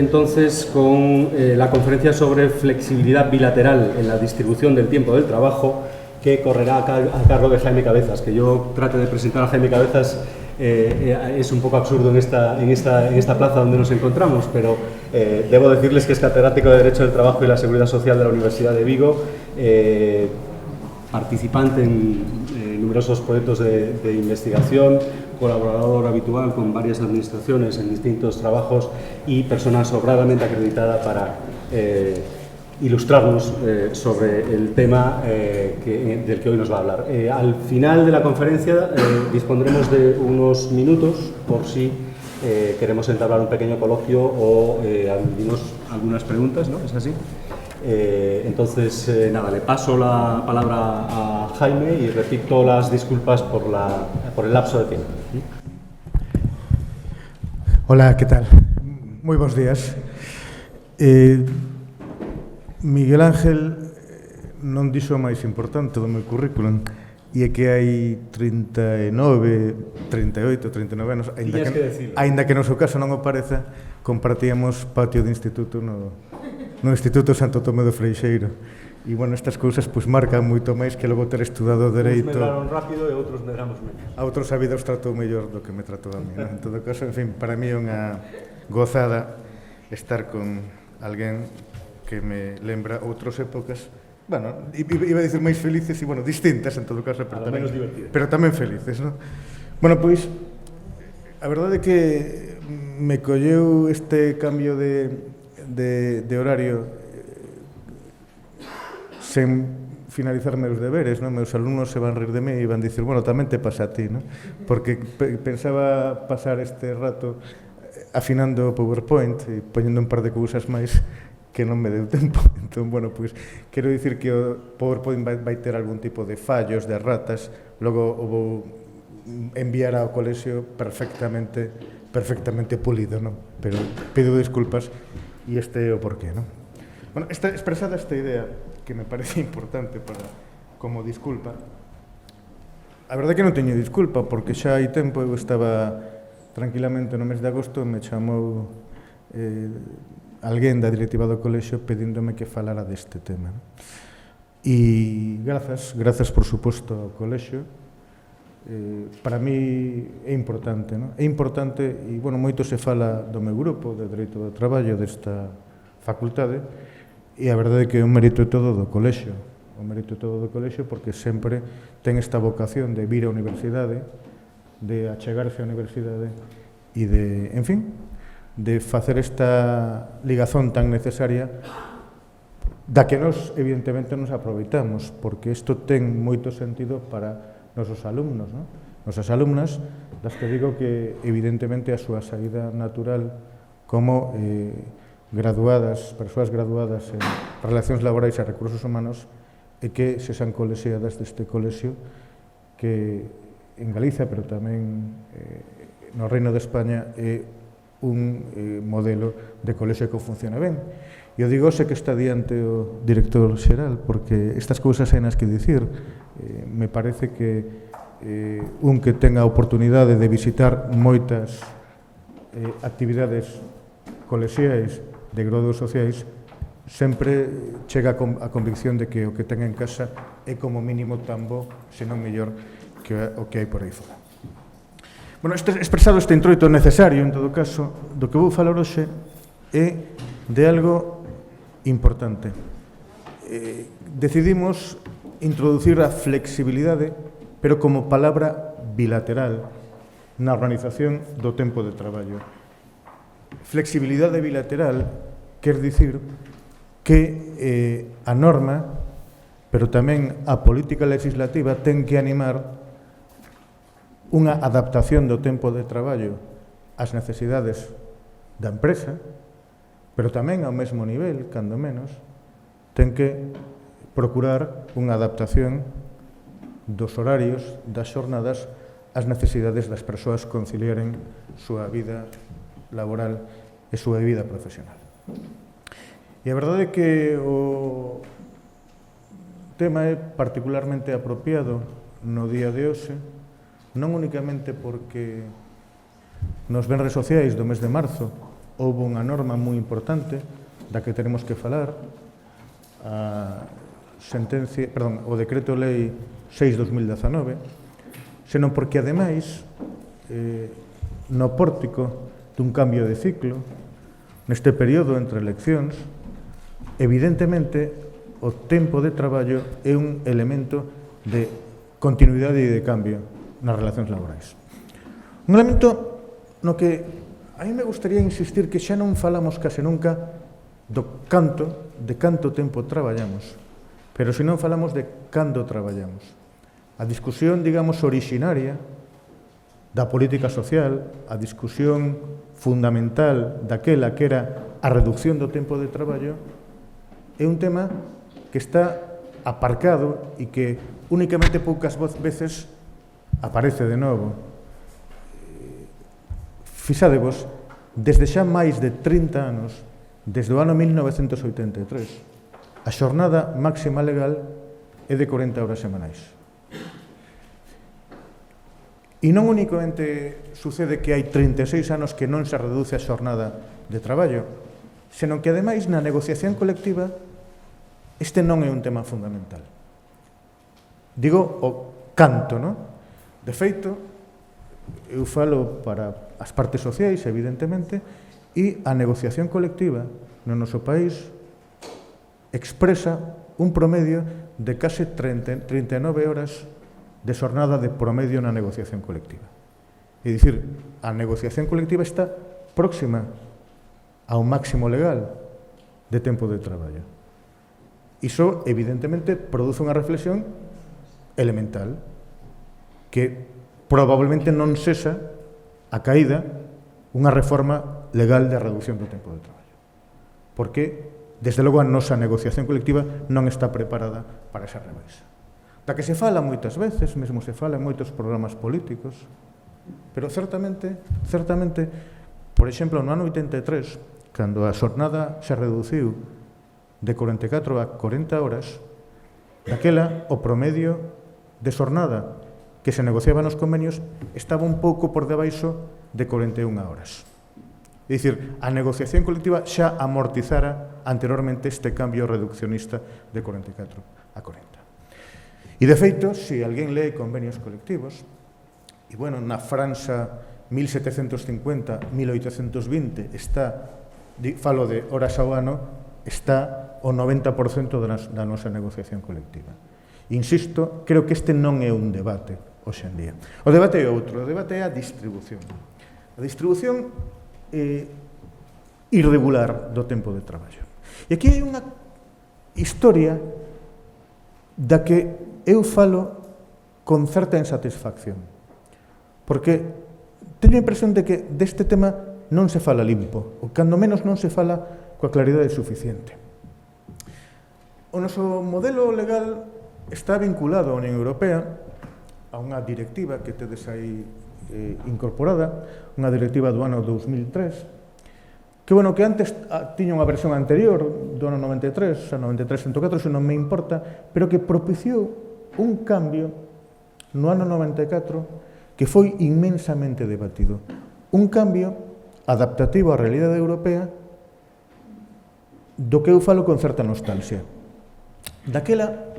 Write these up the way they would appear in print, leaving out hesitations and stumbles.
entonces con la conferencia sobre flexibilidad bilateral en la distribución del tiempo del trabajo, que correrá a cargo de Jaime Cabezas. Que yo trate de presentar a Jaime Cabezas es un poco absurdo en esta plaza donde nos encontramos, pero debo decirles que es catedrático de Derecho del Trabajo y la Seguridad Social de la Universidad de Vigo, participante en numerosos proyectos de investigación, colaborador habitual con varias administraciones en distintos trabajos y persona sobradamente acreditada para ilustrarnos sobre el tema del que hoy nos va a hablar. Al final de la conferencia dispondremos de unos minutos por si queremos entablar un pequeño coloquio o algunas preguntas, ¿no? ¿Es así? Entonces, nada, le paso la palabra a Jaime y repito las disculpas por el lapso de tiempo. Hola, ¿qué tal? Moi bons días. Miguel Ángel non dixo o máis importante do meu currículum, e é que hai 39, 38, 39 anos, aínda que no seu caso non o pareza, compartíamos patio de instituto no Instituto Santo Tomé do Freixeiro. E, bueno, estas cousas pois marcan moito máis que logo ter estudado Dereito. Uns medraron rápido e outros medramos menos. A outros a vida os tratou mellor do que me tratou a mí, ¿no? En todo caso, en fin, para mí é unha gozada estar con alguén que me lembra outras épocas, bueno, iba a dicir máis felices e, bueno, distintas en todo caso, pero tamén felices, ¿no? Bueno, pois, a verdade é que me colleu este cambio de horario sen finalizar meus deberes, non? Meus alumnos se van rir de mí e van dicir, bueno, tamén te pasa a ti, non? Porque pensaba pasar este rato afinando o PowerPoint e poñendo un par de cousas máis que non me deu tempo. Entón, bueno, pois, quero dicir que o PowerPoint vai ter algún tipo de fallos, de ratas, logo o vou enviar ao colexio perfectamente pulido, non? Pero pido disculpas e este é o porqué, non? Bueno, expresada esta idea, que me parece importante como disculpa, a verdade é que non teño disculpa, porque xa hai tempo eu estaba tranquilamente no mes de agosto, me chamou alguén da directiva do colexio pedíndome que falara deste tema. E grazas por suposto ao colexio, para mí é importante, non? É importante, e, bueno, moito se fala do meu grupo de Dereito do Traballo desta facultade, e a verdade é que é un mérito todo do colexio, porque sempre ten esta vocación de vir á universidade, de achegarse á universidade e de, en fin, de facer esta ligazón tan necesaria da que nós, evidentemente, nos aproveitamos, porque isto ten moito sentido para nosos alumnos, non? Nosas alumnas, das que digo que, evidentemente, a súa saída natural como persoas graduadas en Relacións Laborais e Recursos Humanos, e que se san colexiadas deste colexio que en Galicia, pero tamén no Reino de España, é un modelo de colexio que funciona ben. E eu digo, sei que está diante o director xeral, porque estas cousas hai nas que dicir. Me parece que un que tenga a oportunidade de visitar moitas actividades colexiais de graduados sociais sempre chega a convicción de que o que ten en casa é como mínimo tan bo, senón mellor, que o que hai por aí fora. Bueno, expresado este introito necesario, en todo caso, do que vou falar hoxe é de algo importante. Decidimos introducir a flexibilidade, pero como palabra bilateral, na organización do tempo de traballo. Flexibilidade bilateral quer dicir que a norma, pero tamén a política legislativa, ten que animar unha adaptación do tempo de traballo ás necesidades da empresa, pero tamén ao mesmo nivel, cando menos, ten que procurar unha adaptación dos horarios, das xornadas, ás necesidades das persoas conciliaren súa vida laboral e súa vida profesional. E a verdade é que o tema é particularmente apropiado no día de hoxe, non únicamente porque nos venres sociais do mes de marzo houve unha norma moi importante da que tenemos que falar, o decreto lei 6/2019, senón porque, ademais, no pórtico dun cambio de ciclo, neste período entre eleccións, evidentemente, o tempo de traballo é un elemento de continuidade e de cambio nas relacións laborais. Un elemento no que a mí me gustaría insistir que xa non falamos case nunca de canto tempo traballamos, pero se non falamos de cando traballamos. A discusión, digamos, originaria da política social, a discusión fundamental daquela que era a reducción do tempo de traballo, é un tema que está aparcado e que únicamente poucas veces aparece de novo. Fixadevos, desde xa máis de 30 anos, desde o ano 1983, a xornada máxima legal é de 40 horas semanais. E non únicamente sucede que hai 36 anos que non se reduce a xornada de traballo, senón que, ademais, na negociación colectiva, este non é un tema fundamental. Digo o canto, non? De feito, eu falo para as partes sociais, evidentemente, e a negociación colectiva no noso país expresa un promedio de case 39 horas de xornada de promedio na negociación colectiva. É dicir, a negociación colectiva está próxima ao máximo legal de tempo de traballo. Iso, evidentemente, produce unha reflexión elemental que probablemente non cesa a caída unha reforma legal de reducción do tempo de traballo. Porque, desde logo, a nosa negociación colectiva non está preparada para esa rebaixa. Da que se fala moitas veces, mesmo se fala en moitos programas políticos, pero certamente, por exemplo, no ano 83, cando a xornada se reduciu de 44 a 40 horas, daquela o promedio de xornada que se negociaba nos convenios estaba un pouco por debaixo de 41 horas. É dicir, a negociación colectiva xa amortizara anteriormente este cambio reduccionista de 44 a 40. E, de feito, se alguén lee convenios colectivos, e, bueno, na franxa 1750-1820 está, falo de horas ao ano, está o 90% da nosa negociación colectiva. Insisto, creo que este non é un debate hoxe en día. O debate é outro, o debate é a distribución. A distribución irregular do tempo de traballo. E aquí hai unha historia da que eu falo con certa insatisfacción, porque teño a impresión de que deste tema non se fala limpo, ou cando menos non se fala coa claridade suficiente. O noso modelo legal está vinculado á Unión Europea, a unha directiva que tedes aí incorporada, unha directiva do ano 2003, que, bueno, que antes tiña unha versión anterior, do ano 93, a 93.104, se non me importa, pero que propiciou un cambio no ano 94 que foi inmensamente debatido. Un cambio adaptativo á realidade europea do que eu falo con certa nostalgia. Daquela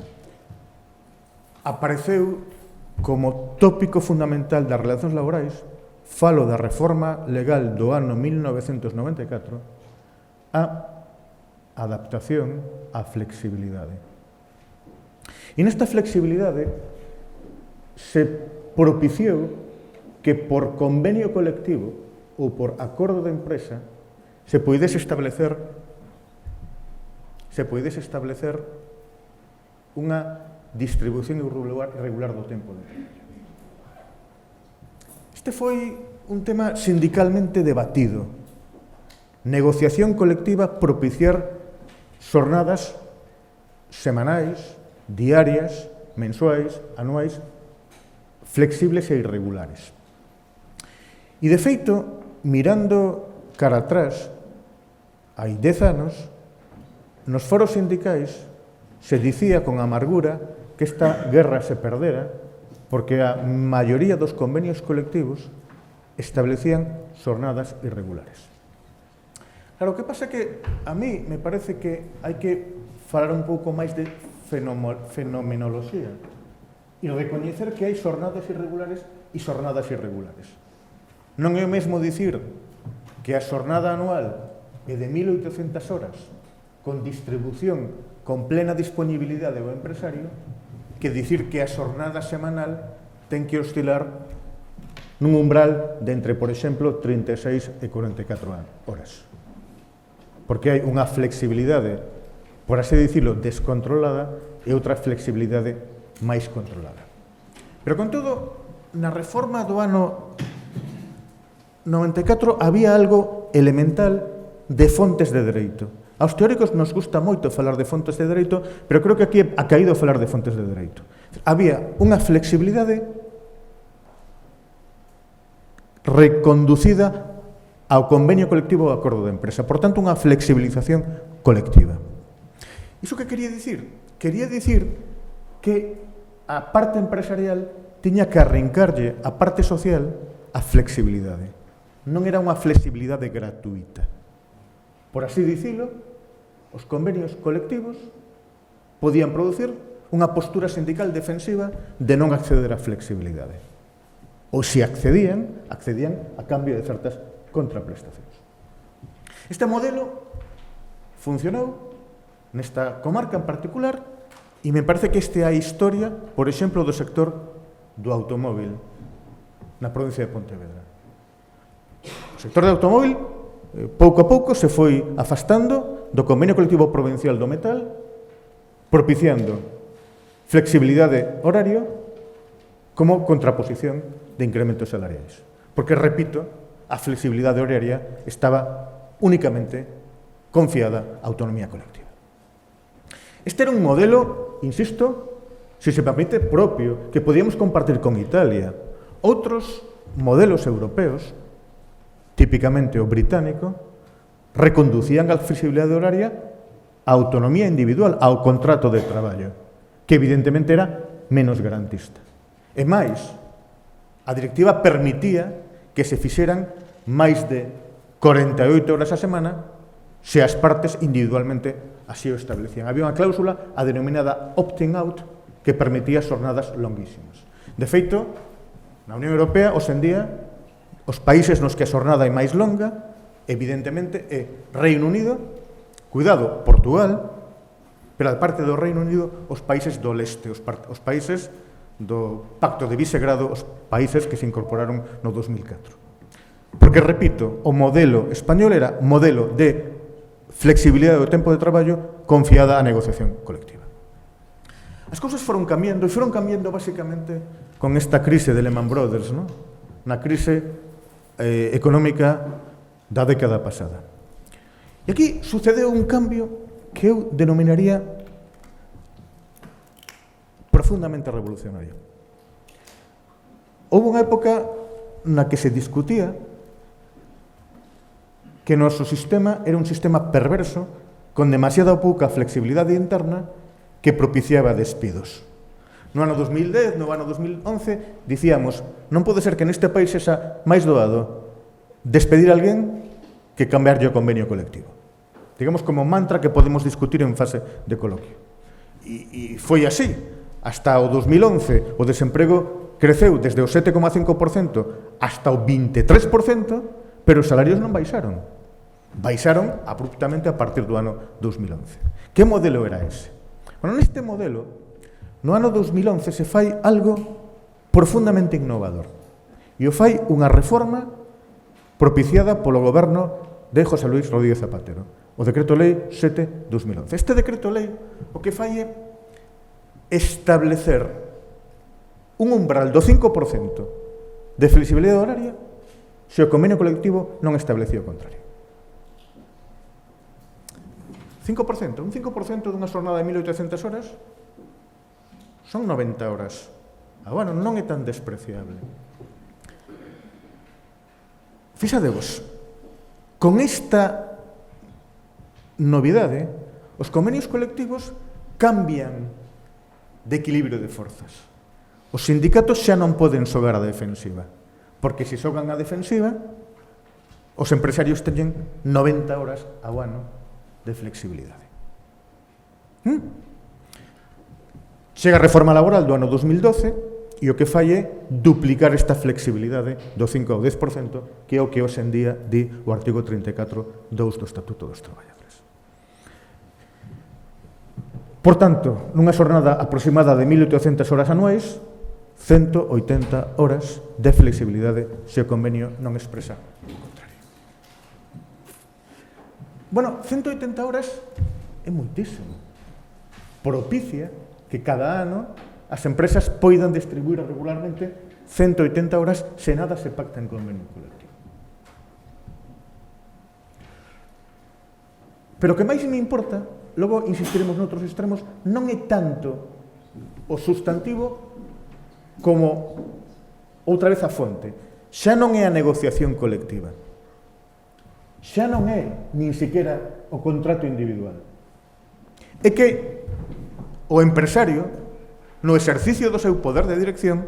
apareceu como tópico fundamental das relacións laborais, falo da reforma legal do ano 1994, a adaptación á flexibilidade. E nesta flexibilidade se propiciou que por convenio colectivo ou por acordo de empresa se poidese establecer unha distribución irregular do tempo de traballo. Este foi un tema sindicalmente debatido. Negociación colectiva, propiciar xornadas semanais, diarias, mensuais, anuais, flexibles e irregulares. E, de feito, mirando cara atrás, hai 10 anos, nos foros sindicais se dicía con amargura que esta guerra se perdera porque a maioría dos convenios colectivos establecían xornadas irregulares. Claro, o que pasa é que a mí me parece que hai que falar un pouco máis de fenomenoloxía e recoñecer que hai xornadas irregulares e xornadas irregulares. Non é o mesmo dicir que a xornada anual é de 1.800 horas con distribución con plena disponibilidade ao empresario que dicir que a xornada semanal ten que oscilar nun umbral de entre, por exemplo, 36 e 44 horas. Porque hai unha flexibilidade, por así dicirlo, descontrolada e outra flexibilidade máis controlada. Pero, con todo, na reforma do ano 94 había algo elemental de fontes de dereito. Aos teóricos nos gusta moito falar de fontes de dereito, pero creo que aquí ha caído falar de fontes de dereito. Había unha flexibilidade reconducida ao convenio colectivo ou acordo de empresa. Por tanto, unha flexibilización colectiva. Iso que quería dicir? Quería dicir que a parte empresarial tiña que arrincarlle a parte social a flexibilidade. Non era unha flexibilidade gratuita. Por así dicilo, os convenios colectivos podían producir unha postura sindical defensiva de non acceder á flexibilidade. Ou se accedían a cambio de certas contraprestacións. Este modelo funcionou nesta comarca en particular e me parece que este é a historia, por exemplo, do sector do automóvil na provincia de Pontevedra. O sector do automóvil pouco a pouco se foi afastando do convenio colectivo provincial do metal, propiciando flexibilidade horario como contraposición de incrementos salariais. Porque, repito, a flexibilidade horaria estaba únicamente confiada á autonomía colectiva. Este era un modelo, insisto, se se permite, propio, que podíamos compartir con Italia. Outros modelos europeos, típicamente o británico, reconducían a flexibilidade horaria a autonomía individual, ao contrato de traballo, que evidentemente era menos garantista. E máis, a directiva permitía que se fixeran máis de 48 horas a semana se as partes individualmente así o establecían. Había unha cláusula, a denominada opting out, que permitía xornadas longuísimas. De feito, na Unión Europea, hoxendía, os países nos que a xornada é máis longa, evidentemente, é Reino Unido, cuidado, Portugal, pero a parte do Reino Unido, os países do leste, os países do Pacto de Visegrado, os países que se incorporaron no 2004. Porque, repito, o modelo español era modelo de flexibilidade do tempo de traballo confiada á negociación colectiva. As cousas foron cambiando, e foron cambiando basicamente con esta crise de Lehman Brothers, ¿no? Na crise económica da década pasada. E aquí sucedeu un cambio que eu denominaría profundamente revolucionario. Houve unha época na que se discutía que o noso sistema era un sistema perverso con demasiada pouca flexibilidade interna que propiciaba despidos. No ano 2010, no ano 2011, dicíamos, non pode ser que neste país sexa máis doado despedir a alguén que cambiarlle o convenio colectivo. Digamos como mantra que podemos discutir en fase de coloquio. E foi así. Hasta o 2011 o desemprego creceu desde o 7,5% hasta o 23%, pero os salarios non baixaron. Baixaron abruptamente a partir do ano 2011. Que modelo era ese? Bueno, neste modelo, no ano 2011 se fai algo profundamente innovador. E o fai unha reforma propiciada polo goberno de José Luis Rodríguez Zapatero, o Decreto Lei 7/2011. Este Decreto Lei o que fai é establecer un umbral do 5% de flexibilidade horaria se o convenio colectivo non establecía o contrario. 5%, un 5% dunha xornada de 1.800 horas son 90 horas. Bueno, non é tan despreciable. Fixadevos, con esta novidade, os convenios colectivos cambian de equilibrio de forzas. Os sindicatos xa non poden xogar a defensiva, porque se xogan a defensiva, os empresarios teñen 90 horas ao ano de flexibilidade. Chega a reforma laboral do ano 2012 e o que fai é duplicar esta flexibilidade do 5 ao 10%, que é o que hoxe en día di o artigo 34.2 do Estatuto dos Traballadores. Por tanto, nunha xornada aproximada de 1.800 horas anuais, 180 horas de flexibilidade se o convenio non expresa o contrario. Bueno, 180 horas é moitísimo. Propicia que cada ano as empresas poidan distribuir regularmente 180 horas se nada se pacta en convenio colectivo. Pero o que máis me importa, logo insistiremos noutros extremos, non é tanto o substantivo como outra vez a fonte. Xa non é a negociación colectiva. Xa non é nin siquiera o contrato individual. É que o empresario, no exercicio do seu poder de dirección,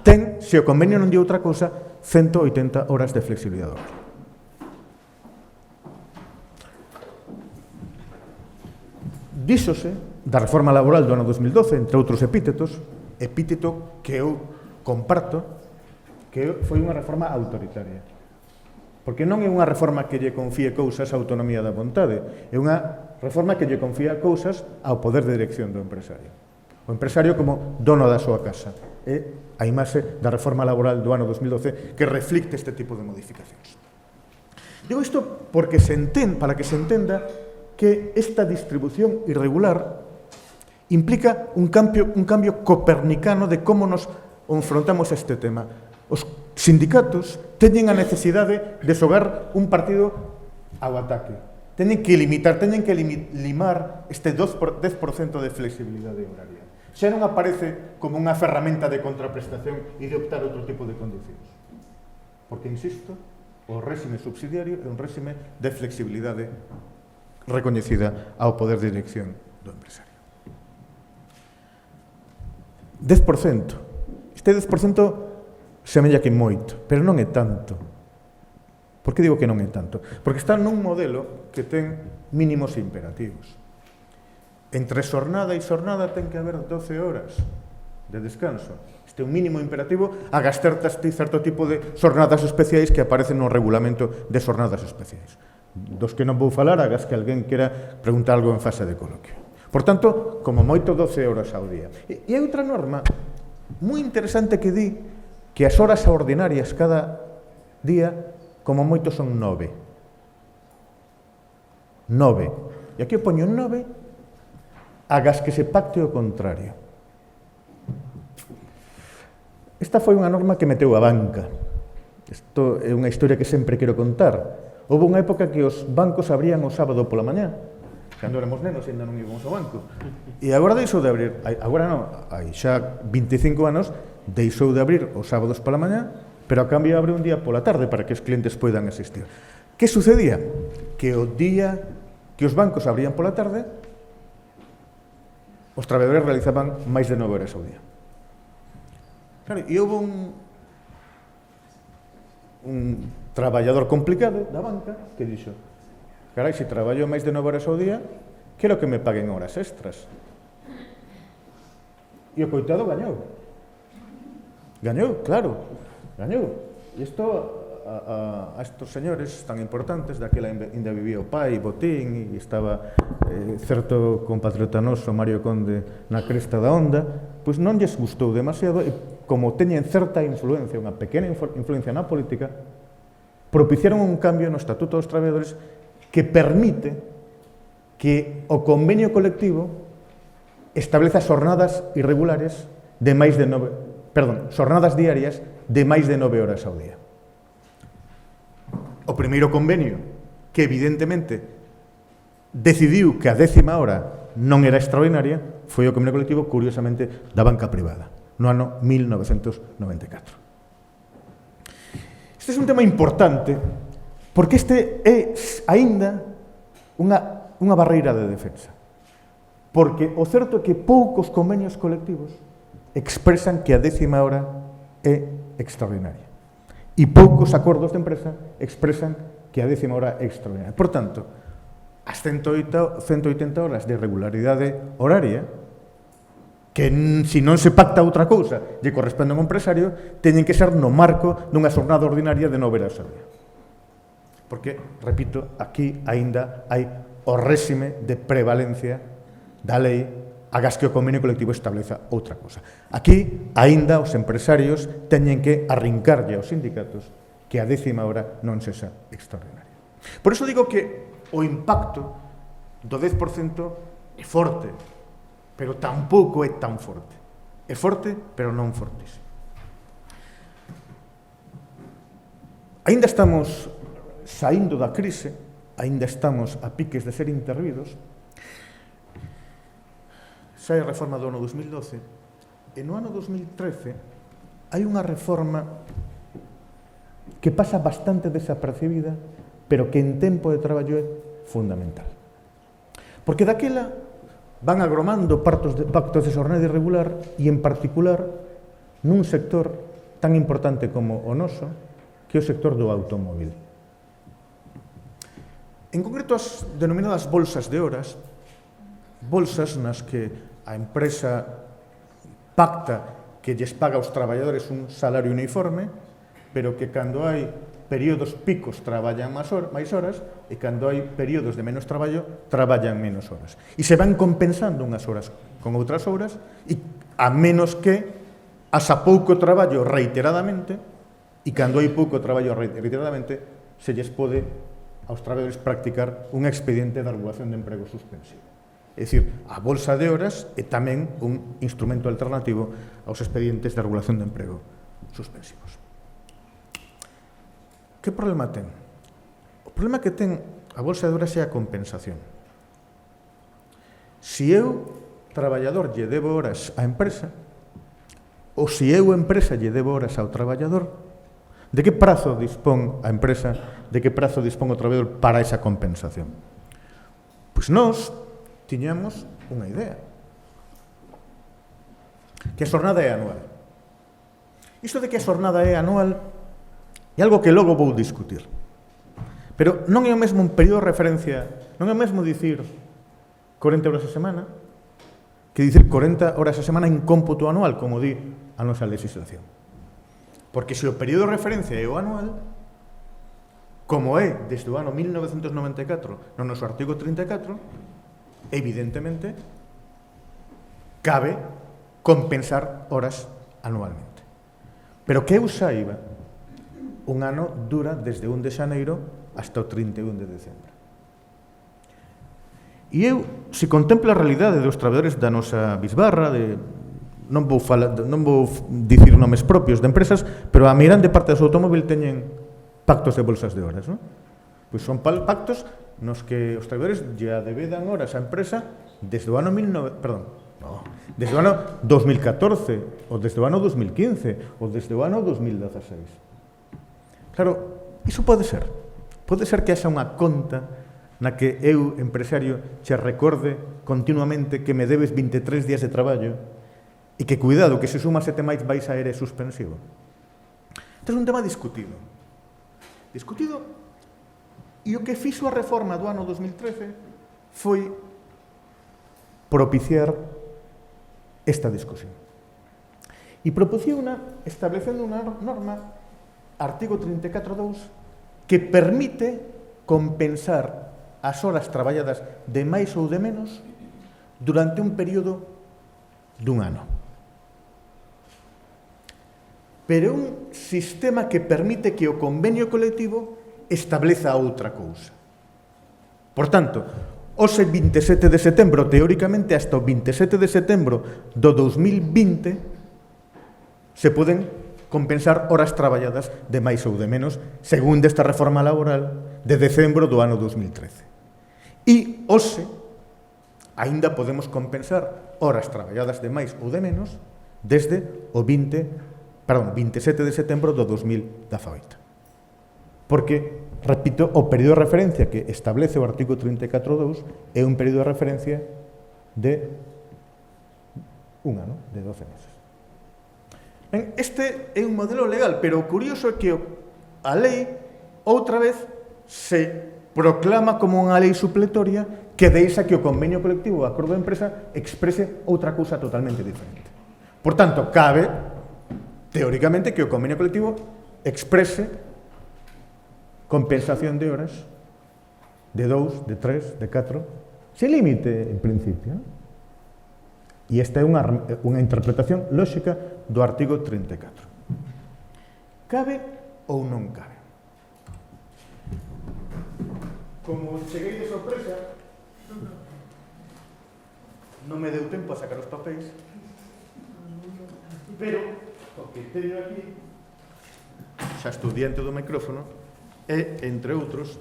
ten, se o convenio non di outra cousa, 180 horas de flexibilidade. Díxose da reforma laboral do ano 2012, entre outros epítetos, epíteto que eu comparto, que foi unha reforma autoritaria. Porque non é unha reforma que lle confíe cousas á autonomía da vontade, é unha reforma que lle confía cousas ao poder de dirección do empresario. O empresario como dono da súa casa. É a imaxe da reforma laboral do ano 2012 que reflicte este tipo de modificacións. Digo isto porque para que se entenda que esta distribución irregular implica un cambio copernicano de como nos enfrontamos a este tema. Os sindicatos teñen a necesidade de xogar un partido ao ataque. Teñen que limar este 10% de flexibilidade horaria. Xa non aparece como unha ferramenta de contraprestación e de optar outro tipo de condicións. Porque, insisto, o réxime subsidiario é un réxime de flexibilidade recoñecida ao poder de dirección do empresario. 10%. Este 10% semella que moito, pero non é tanto. Por que digo que non é tanto? Porque está nun modelo que ten mínimos imperativos. Entre xornada e xornada ten que haber 12 horas de descanso. Este é un mínimo imperativo agás certo tipo de xornadas especiais que aparecen no regulamento de xornadas especiais. Dos que non vou falar, agás que alguén quera preguntar algo en fase de coloquio. Por tanto, como moito 12 horas ao día. E hai outra norma moi interesante que di que as horas ordinarias cada día, como moito, son 9. 9. E aquí eu poño 9 agás que se pacte o contrario. Esta foi unha norma que meteu a banca. Isto é unha historia que sempre quero contar. Houve unha época que os bancos abrían o sábado pola mañá. Cando éramos nenos ainda non íbamos ao banco. E agora deixou de abrir, agora non, hai xa 25 anos, deixou de abrir os sábados pola mañá, pero a cambio abre un día pola tarde para que os clientes poidan asistir. Que sucedía? Que o día que os bancos abrían pola tarde, os traballadores realizaban máis de 9 horas ao día. Claro, e houve un traballador complicado da banca que dixo: carai, se traballo máis de 9 horas ao día, quero que me paguen horas extras. E o coitado gañou. Gañou, claro, gañou. E isto a estos señores tan importantes, daquela ainda vivía o pai, Botín, e estaba certo compatriota noso, Mario Conde, na cresta da onda, pois non lles gustou demasiado, e como teñen certa influencia, unha pequena influencia na política, propiciaron un cambio no Estatuto dos Traballadores que permite que o convenio colectivo estableza xornadas irregulares de máis de xornadas diarias de máis de 9 horas ao día. O primeiro convenio, que evidentemente decidiu que a 10ª hora non era extraordinaria, foi o convenio colectivo, curiosamente, da banca privada, no ano 1994. Este é un tema importante, porque este é aínda unha barreira de defensa. Porque o certo é que poucos convenios colectivos expresan que a 10ª hora é extraordinaria. E poucos acordos de empresa expresan que a 10ª hora é extraordinaria. Por tanto, as 180 horas de regularidade horaria, que se non se pacta outra cousa lle corresponde a un empresario, teñen que ser no marco dunha xornada ordinaria de 9 horas ao día. Porque, repito, aquí aínda hai o réxime de prevalencia da lei agás que o convenio colectivo estableza outra cosa. Aquí, aínda os empresarios teñen que arrincarlle aos sindicatos que a 10ª hora non sexa extraordinaria. Por iso digo que o impacto do 10% é forte, pero tampouco é tan forte. É forte, pero non fortísimo. Aínda estamos saindo da crise, aínda estamos a piques de ser intervidos. Sai a reforma do ano 2012 e no ano 2013 hai unha reforma que pasa bastante desapercibida, pero que en tempo de traballo é fundamental. Porque daquela van agromando pactos de xornada irregular e, en particular, nun sector tan importante como o noso, que é o sector do automóvil. En concreto, as denominadas bolsas de horas, bolsas nas que a empresa pacta que lles paga aos traballadores un salario uniforme, pero que cando hai períodos picos traballan máis horas e cando hai períodos de menos traballo traballan menos horas. E se van compensando unhas horas con outras horas e a menos que asa pouco traballo reiteradamente e cando hai pouco traballo reiteradamente se lles pode aos traballadores practicar un expediente de regulación de emprego suspensivo. É dicir, a bolsa de horas é tamén un instrumento alternativo aos expedientes de regulación de emprego suspensivos. Que problema ten? O problema que ten a bolsa de horas é a compensación. Se eu, traballador, lle debo horas á empresa, ou se eu, empresa, lle debo horas ao traballador, de que prazo dispón a empresa, de que prazo dispón o traballador para esa compensación? Pois nós tiñamos unha idea, que a xornada é anual. Isto de que a xornada é anual é algo que logo vou discutir. Pero non é o mesmo un período de referencia, non é o mesmo dicir 40 horas a semana que dicir 40 horas a semana en cómputo anual, como di a nosa legislación. Porque se o período de referencia é o anual, como é desde o ano 1994 no noso artigo 34, evidentemente, cabe compensar horas anualmente. Pero que eu saiba, un ano dura desde 1 de xaneiro hasta o 31 de decembro. E eu, se contemplo a realidade dos traballadores da nosa bisbarra, non vou dicir nomes propios de empresas, pero a mirande parte do seu automóvil teñen pactos de bolsas de horas, non? Pois son pactos nos que os traballadores lle adevedan horas á empresa desde o ano 2014, ou desde o ano 2015, ou desde o ano 2016. Claro, iso pode ser. Pode ser que haxa unha conta na que eu, empresario, che recorde continuamente que me debes 23 días de traballo e que, cuidado, que se suma 7 máis vais a ERE suspensivo. Este é un tema discutido. E o que fixo a reforma do ano 2013 foi propiciar esta discusión. E propuxeuna establecendo unha norma, artigo 34.2, que permite compensar as horas traballadas de máis ou de menos durante un período dun ano. Pero é un sistema que permite que o convenio colectivo estableza outra cousa. Por tanto, hoxe 27 de setembro, teóricamente, hasta o 27 de setembro do 2020, se poden compensar horas traballadas de máis ou de menos, segundo esta reforma laboral de decembro do ano 2013. E hoxe, aínda podemos compensar horas traballadas de máis ou de menos desde o 27 de setembro do 2018. Porque, repito, o período de referencia que establece o artigo 34.2 é un período de referencia de un ano, de 12 meses. Ben, este é un modelo legal, pero o curioso é que a lei, outra vez, se proclama como unha lei supletoria que deixa que o convenio colectivo, o acordo de empresa, exprese outra cousa totalmente diferente. Por tanto, cabe, teóricamente, que o convenio colectivo exprese compensación de horas de 2, de 3, de 4, sin límite, en principio. E esta é unha interpretación lóxica do artigo 34. Cabe ou non cabe? Como cheguei de sorpresa, non me deu tempo a sacar os papéis, pero o que teño aquí, xa estou diante do micrófono, é, entre outros,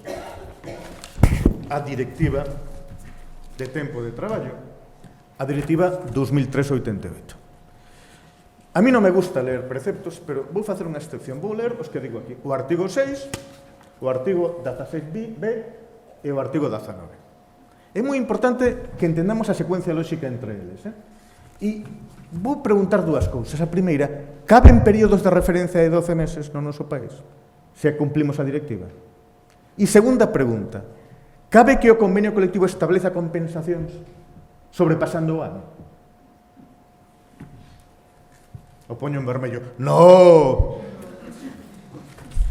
a Directiva de Tempo de Traballo, a Directiva 2003-88. A mí non me gusta ler preceptos, pero vou facer unha excepción. Vou ler os que digo aquí. O artigo 6, o artigo 16b e o artigo 19. É moi importante que entendamos a secuencia lóxica entre eles. E vou preguntar dúas cousas. A primeira, caben períodos de referencia de 12 meses no noso país, se cumplimos a directiva? E segunda pregunta, cabe que o convenio colectivo estableza compensacións sobrepasando o ano? O poño en vermello. No!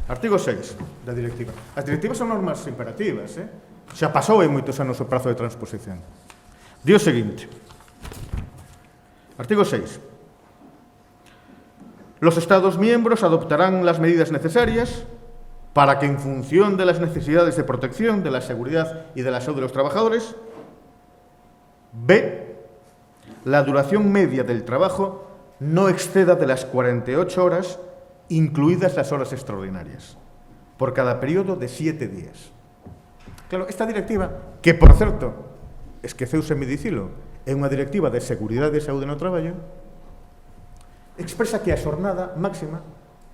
Artigo 6 da directiva. As directivas son normas imperativas, Xa pasou hai moitos anos o prazo de transposición. Di o seguinte. Artigo 6. Los Estados miembros adoptarán las medidas necesarias para que, en función de las necesidades de protección de la seguridad y de la salud de los trabajadores, b. La duración media del trabajo no exceda de las 48 horas, incluidas las horas extraordinarias, por cada periodo de 7 días. Claro, esta directiva, que, por certo, esqueceuse me dicilo, é unha directiva de seguridade e saúde no traballo, expresa que a xornada máxima,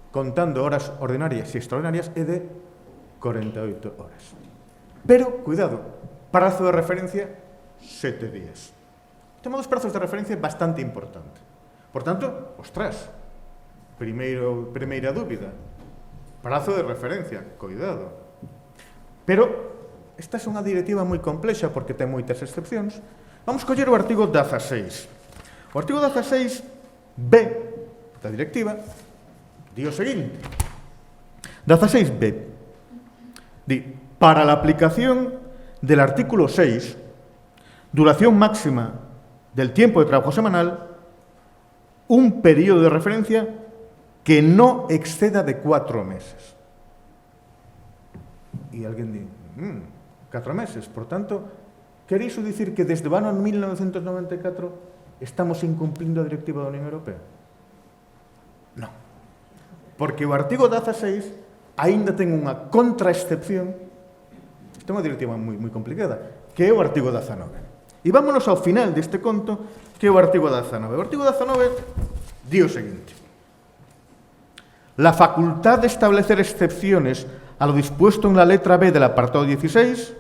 contando horas ordinarias e extraordinarias, é de 48 horas. Pero, cuidado, prazo de referencia, 7 días. Temos dos prazos de referencia bastante importante. Por tanto, ostras, primeira dúbida, prazo de referencia, cuidado. Pero esta é unha directiva moi complexa porque ten moitas excepcións. Vamos coller o artigo 16. O artigo 16b da directiva di o seguinte. 16b di, para la aplicación del artículo 6, duración máxima del tiempo de trabajo semanal, un periodo de referencia que no exceda de 4 meses. E alguén di, 4 meses, por tanto, quere iso dicir que desde o ano 1994 estamos incumplindo a directiva da Unión Europea? Non. Porque o artigo 16 aínda ten unha contraexcepción, isto é unha directiva moi complicada, que é o artigo 19. E vámonos ao final deste conto, que é o artigo 19. O artigo 19 di o seguinte. La facultad de establecer excepciones a lo dispuesto en la letra B del apartado 16,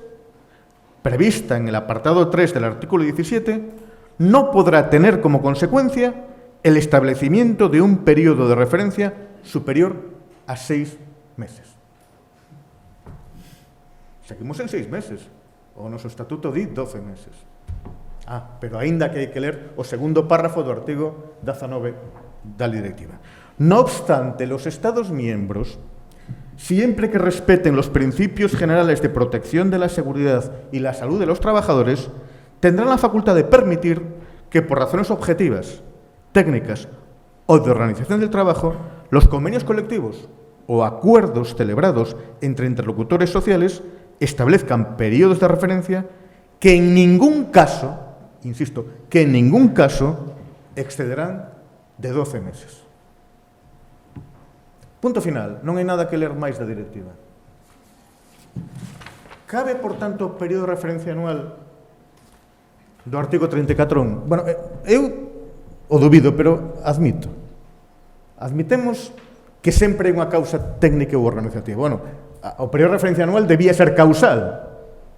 prevista en el apartado 3 del artículo 17, no podrá tener como consecuencia el establecimiento de un periodo de referencia superior a 6 meses. Seguimos en 6 meses. O noso estatuto di 12 meses. Pero aínda que hai que ler o segundo párrafo do artigo 19 da directiva. No obstante, los Estados miembros, siempre que respeten los principios generales de protección de la seguridad y la salud de los trabajadores, tendrán la facultad de permitir que, por razones objetivas, técnicas o de organización del trabajo, los convenios colectivos o acuerdos celebrados entre interlocutores sociales establezcan periodos de referencia que en ningún caso, insisto, que en ningún caso excederán de 12 meses. Punto final. Non hai nada que ler máis da directiva. Cabe, por tanto, o período de referencia anual do artigo 34.1? Bueno, eu o dubido, pero admito. Admitemos que sempre hai unha causa técnica ou organizativa. Bueno, o período de referencia anual debía ser causal,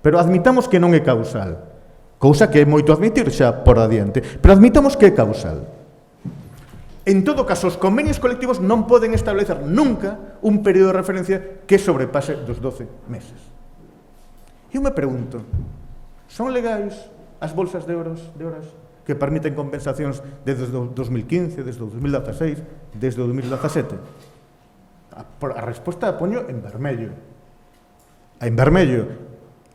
pero admitamos que non é causal. Cousa que é moito admitir xa por adiante. Pero admitamos que é causal. En todo caso, os convenios colectivos non poden establecer nunca un período de referencia que sobrepase dos 12 meses. Eu me pregunto, son legais as bolsas de horas que permiten compensacións desde o 2015, desde o 2016, desde o 2017? A resposta a poño en vermello. En vermello.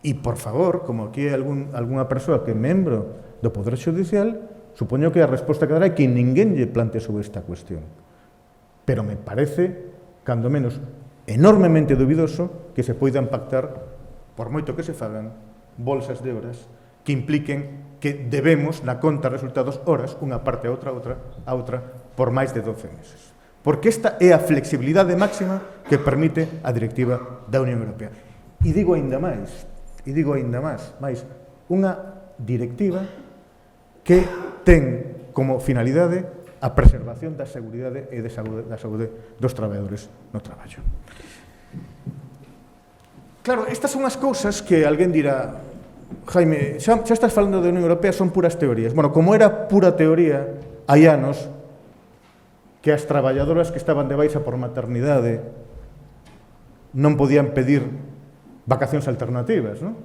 E, por favor, como aquí hai algunha persoa que é membro do Poder Xudicial, supoño que a resposta que dará é que ninguén lle plante sobre esta cuestión. Pero me parece, cando menos, enormemente dubidoso que se poidan pactar, por moito que se fagan, bolsas de horas que impliquen que debemos, na conta de resultados, horas, unha parte a outra, por máis de 12 meses. Porque esta é a flexibilidade máxima que permite a directiva da Unión Europea. E digo aínda máis, unha directiva que ten como finalidade a preservación da seguridade e da saúde dos traballadores no traballo. Claro, estas son as cousas que alguén dirá: Jaime, xa estás falando da Unión Europea, son puras teorías. Bueno, como era pura teoría, hai anos que as traballadoras que estaban de baixa por maternidade non podían pedir vacacións alternativas, non?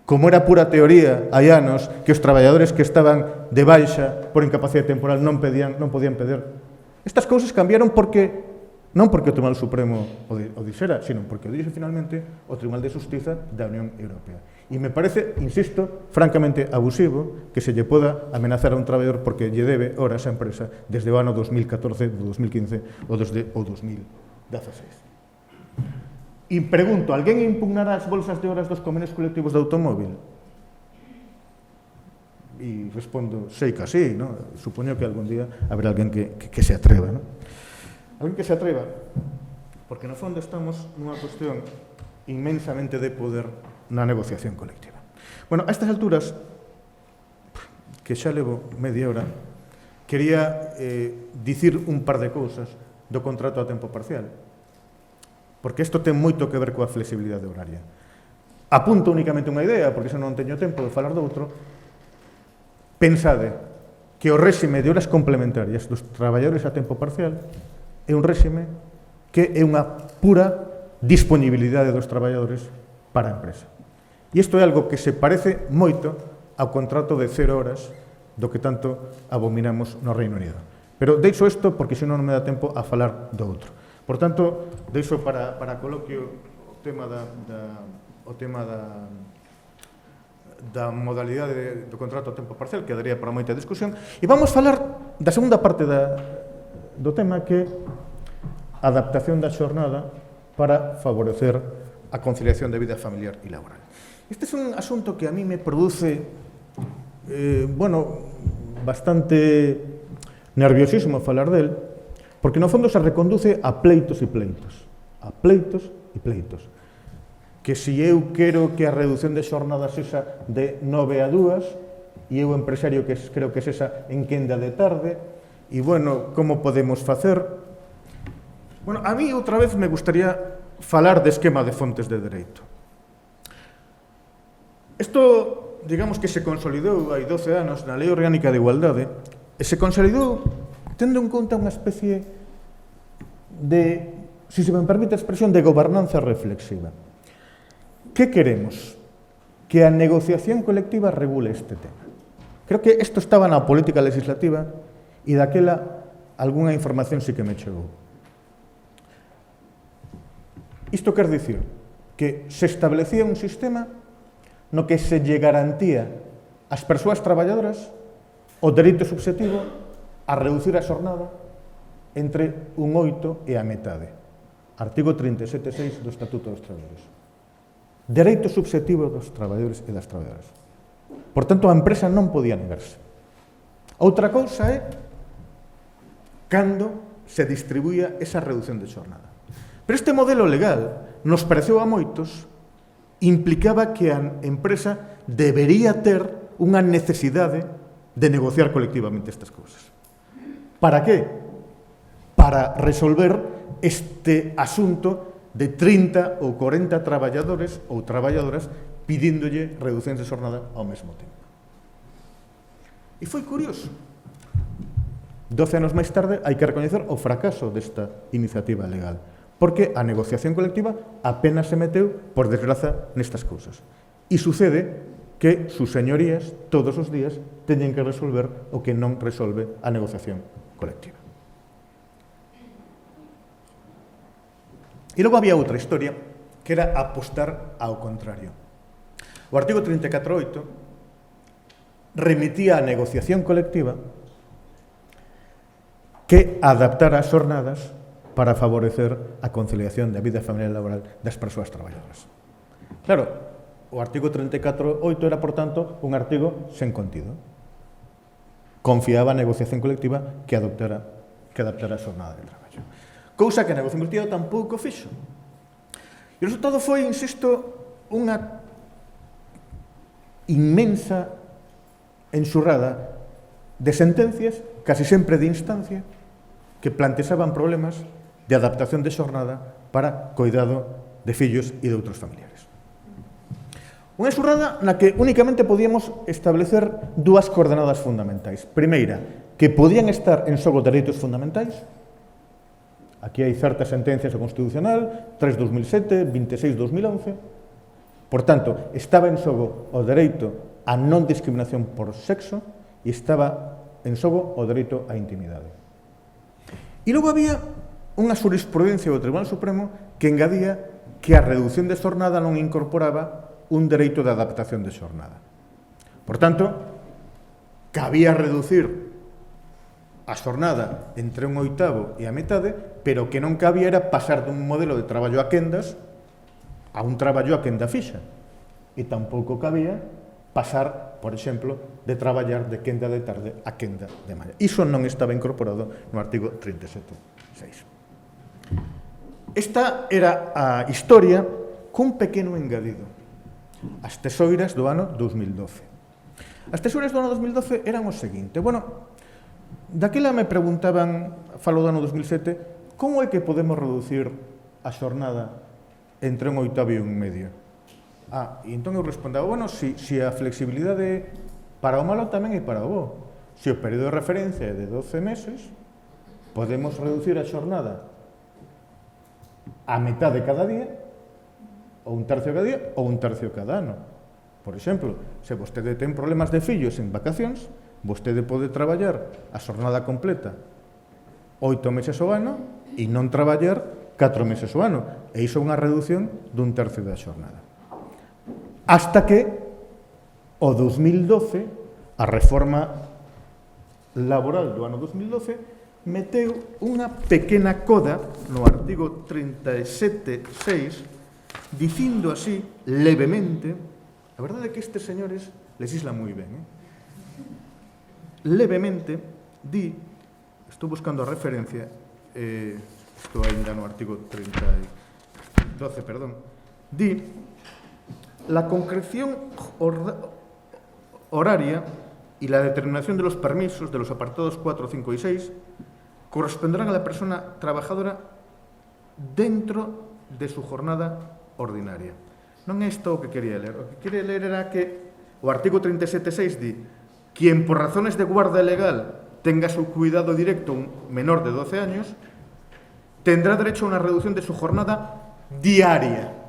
Como era pura teoría, hai anos que os traballadores que estaban de baixa por incapacidade temporal non podían pedir. Estas cousas cambiaron non porque o Tribunal Supremo o dixera, sino porque o dixo finalmente o Tribunal de Xustiza da Unión Europea. E me parece, insisto, francamente abusivo que se lle poda amenazar a un traballador porque lle debe horas á empresa desde o ano 2014, 2015 ou desde o 2016. E pregunto, alguén impugnará as bolsas de horas dos convenios colectivos de automóvil? E respondo, sei que así, ¿no? Supoño que algún día haberá alguén que se atreva, ¿no? Alguén que se atreva, porque no fondo estamos nunha cuestión inmensamente de poder na negociación colectiva. Bueno, a estas alturas, que xa levo media hora, quería dicir un par de cousas do contrato a tempo parcial, porque isto ten moito que ver coa flexibilidade horaria. Apunto únicamente unha idea, porque xa non teño tempo de falar doutro. Pensade que o réxime de horas complementarias dos traballadores a tempo parcial é un réxime que é unha pura disponibilidade dos traballadores para a empresa. E isto é algo que se parece moito ao contrato de 0 horas do que tanto abominamos no Reino Unido. Pero deixo isto porque senón non me dá tempo a falar do outro. Por tanto, deixo para coloquio o tema da modalidade do contrato a tempo parcial, que daría para moita discusión. E vamos falar da segunda parte do tema, que é a adaptación da xornada para favorecer a conciliación de vida familiar e laboral. Este é un asunto que a mí me produce bastante nerviosismo falar del, porque no fondo se reconduce a pleitos e pleitos. A pleitos e pleitos. Que se eu quero que a reducción de xornada sexa de 9 a 2, e eu empresario que creo que sexa en quenda de tarde, e bueno, como podemos facer? Bueno, a mí outra vez me gustaría falar de esquema de fontes de dereito. Isto, digamos que se consolidou hai 12 anos na Lei Orgánica de Igualdade, e se consolidou tendo en conta unha especie de, se me permite a expresión, de gobernanza reflexiva. Que queremos? Que a negociación colectiva regule este tema. Creo que isto estaba na política legislativa e daquela algunha información sí que me chegou. Isto quer dicir que se establecía un sistema no que se lle garantía ás persoas traballadoras o dereito subxetivo a reducir a xornada entre un 8 e a metade. Artigo 37.6 do Estatuto dos Traballadores. Dereito subxetivo dos traballadores e das traballadoras. Por tanto, a empresa non podía negarse. Outra cousa é cando se distribuía esa reducción de xornada. Pero este modelo legal nos pareceu a moitos implicaba que a empresa debería ter unha necesidade de negociar colectivamente estas cousas. Para que? Para resolver este asunto de 30 ou 40 traballadores ou traballadoras pidíndolle reduccións de xornada ao mesmo tempo. E foi curioso. 12 anos máis tarde, hai que recoñecer o fracaso desta iniciativa legal, porque a negociación colectiva apenas se meteu, por desgraza, nestas cousas. E sucede que sus señorías, todos os días, teñen que resolver o que non resolve a negociación colectiva. E logo había outra historia, que era apostar ao contrario. O artigo 34.8 remitía a negociación colectiva que adaptara as xornadas para favorecer a conciliación da vida familiar e laboral das persoas traballadoras. Claro, o artigo 34.8 era, por tanto, un artigo sen contido. Confiaba a negociación colectiva que adaptara a xornada de traballo. Cousa que a negociación colectiva tampouco fixo. E o resultado foi, insisto, unha inmensa enxurrada de sentencias, casi sempre de instancia, que planteaban problemas de adaptación de xornada para coidado de fillos e de outros familiares. Unha enxurrada na que únicamente podíamos establecer dúas coordenadas fundamentais. Primeira, que podían estar en xogo dereitos fundamentais. Aquí hai certas sentencias do Constitucional, 3-2007, 26-2011. Por tanto, estaba en xogo o dereito a non discriminación por sexo e estaba en xogo o dereito á intimidade. E logo había unha xurisprudencia do Tribunal Supremo que engadía que a reducción de xornada non incorporaba un dereito de adaptación de xornada. Por tanto, cabía reducir a xornada entre un oitavo e a metade, pero que non cabía era pasar dun modelo de traballo a quendas a un traballo a quenda fixa. E tampouco cabía pasar, por exemplo, de traballar de quenda de tarde a quenda de mañá. Iso non estaba incorporado no artigo 37.6. Esta era a historia cun pequeno engadido. As tesoiras do ano 2012. As tesoiras do ano 2012 eran o seguinte. Bueno, daquela me preguntaban, falo do ano 2007, como é que podemos reducir a xornada entre un oitavo e un medio? E entón eu respondaba, bueno, si a flexibilidade para o malo tamén é para o bo. Se o período de referencia é de 12 meses, podemos reducir a xornada a metade cada día, ou un tercio cada día, ou un tercio cada ano. Por exemplo, se vostede ten problemas de fillos en vacacións, vostede pode traballar a xornada completa 8 meses ao ano e non traballar 4 meses ao ano. E iso é unha reducción dun tercio da xornada. Hasta que o 2012, a reforma laboral do ano 2012, meteu unha pequena coda no artigo 37.6, dicindo así, levemente, a verdade é que estes señores legislan moi ben, levemente, di, estou buscando a referencia, estou ainda no artigo 12, di, la concreción horaria y la determinación de los permisos de los apartados 4, 5 y 6 corresponderán a la persona trabajadora dentro de su jornada ordinaria. Non é isto o que quería ler. O que quería ler era que o artigo 37.6 di quien por razones de guarda legal tenga su cuidado directo un menor de 12 años tendrá derecho a una reducción de su jornada diaria.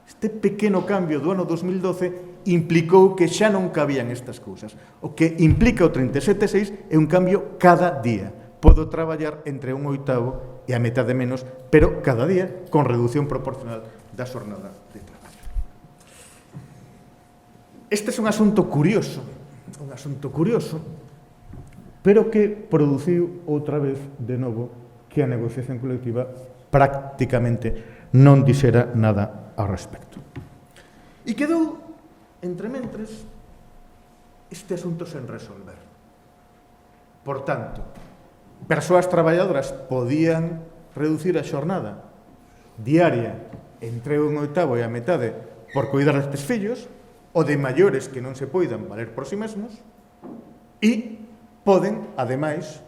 Este pequeno cambio do ano 2012 implicou que xa non cabían estas cousas. O que implica o 37.6 é un cambio cada día. Podo traballar entre un oitavo e a metade menos, pero cada día con reducción proporcional da xornada de traballo. Este é un asunto curioso, pero que produciu outra vez de novo que a negociación colectiva prácticamente non dixera nada ao respecto. E quedou, entre mentres, este asunto sen resolver. Por tanto, persoas traballadoras podían reducir a xornada diaria entre un oitavo e a metade por cuidar destes fillos, ou de maiores que non se poidan valer por si mesmos, e poden, ademais,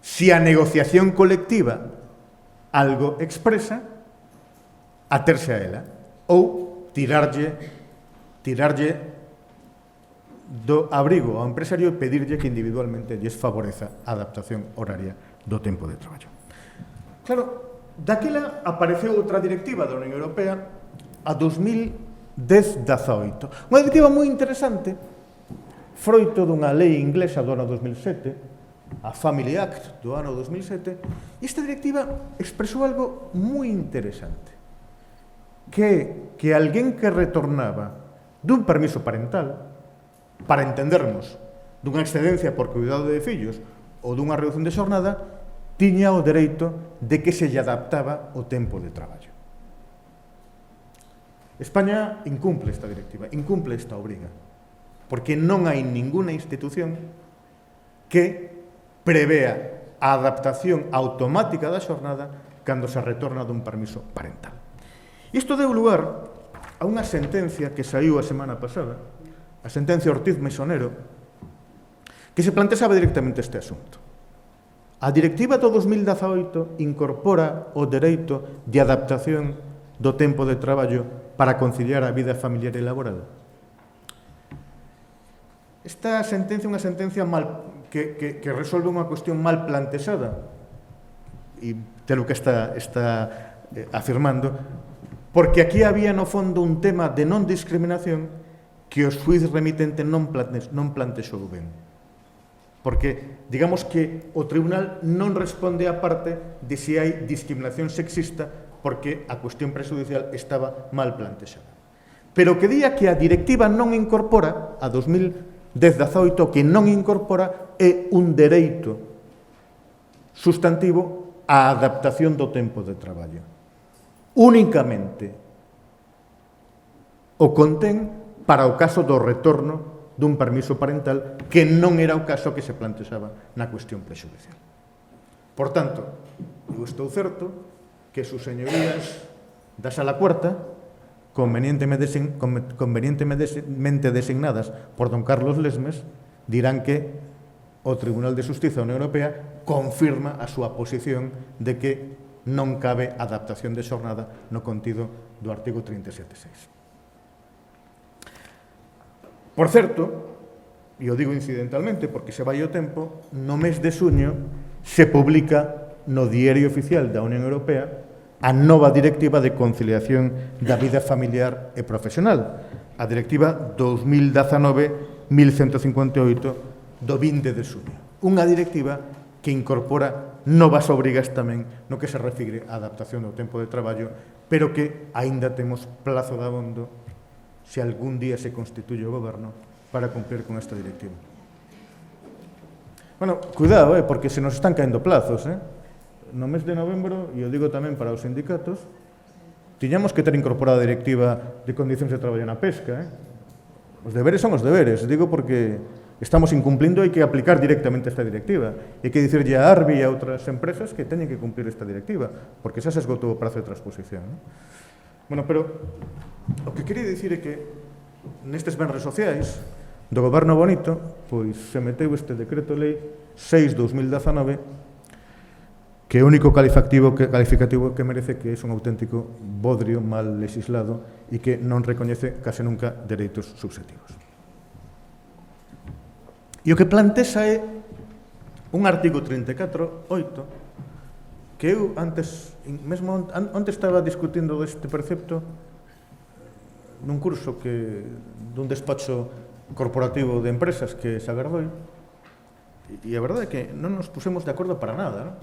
se a negociación colectiva algo expresa, aterse a ela ou tirarlle do abrigo ao empresario e pedirlle que individualmente lles favoreza a adaptación horaria do tempo de traballo. Claro, daquela apareceu outra directiva da Unión Europea a 2010-18. Unha directiva moi interesante, froito dunha lei inglesa do ano 2007, a Family Act do ano 2007, e esta directiva expresou algo moi interesante, que alguén que retornaba dun permiso parental, para entendernos, dunha excedencia por cuidado de fillos ou dunha reducción de xornada, tiña o dereito de que se lle adaptaba o tempo de traballo. España incumple esta directiva, incumple esta obriga, porque non hai ninguna institución que prevea a adaptación automática da xornada cando se retorna dun permiso parental. Isto deu lugar a unha sentencia que saiu a semana pasada, a sentencia Ortiz-Mesonero, que se plantexaba directamente este asunto. A directiva do 2018 incorpora o dereito de adaptación do tempo de traballo para conciliar a vida familiar e laboral. Esta sentencia é unha sentencia que resolve unha cuestión mal plantexada, e telo que está afirmando, porque aquí había no fondo un tema de non discriminación que o xuiz remitente non plantexou ben. Porque, digamos que o tribunal non responde á parte de se hai discriminación sexista porque a cuestión prexudicial estaba mal plantexada. Pero que día que a directiva non incorpora, a 2010-18, que non incorpora é un dereito sustantivo á adaptación do tempo de traballo. Únicamente o contén para o caso do retorno dun permiso parental, que non era o caso que se plantexaba na cuestión prexudicial. Por tanto, eu estou certo que sus señorías da Sala Cuarta, convenientemente designadas por don Carlos Lesmes, dirán que o Tribunal de Xustiza da Unión Europea confirma a súa posición de que non cabe adaptación de xornada no contido do artigo 37.6. Por certo, e o digo incidentalmente porque se vai o tempo, no mes de xuño se publica no Diario Oficial da Unión Europea a nova directiva de conciliación da vida familiar e profesional, a directiva 2019-1158 do 20 de xuño. Unha directiva que incorpora novas obrigas tamén no que se refire á adaptación do tempo de traballo, pero que aínda temos plazo de abondo se algún día se constituye o goberno para cumplir con esta directiva. Bueno, cuidado, porque se nos están caendo plazos, no mes de novembro, e o digo tamén para os sindicatos, tiñamos que ter incorporada a directiva de condicións de traballo na pesca, Os deberes son os deberes, digo porque estamos incumplindo e hai que aplicar directamente esta directiva. E hai que dicirlle a Arbi e a outras empresas que teñen que cumplir esta directiva, porque xa se esgotou o prazo de transposición. Bueno, pero o que quería dicir é que nestes benres sociais do Goberno Bonito, pois se meteu este decreto lei 6/2019, que é o único calificativo que merece que é un auténtico bodrio mal legislado e que non recoñece case nunca dereitos subjetivos. E o que plantexa é un artigo 34.8 que eu antes, mesmo onte estaba discutindo deste precepto nun curso dun despacho corporativo de empresas que se agardou, e a verdade é que non nos pusemos de acordo para nada,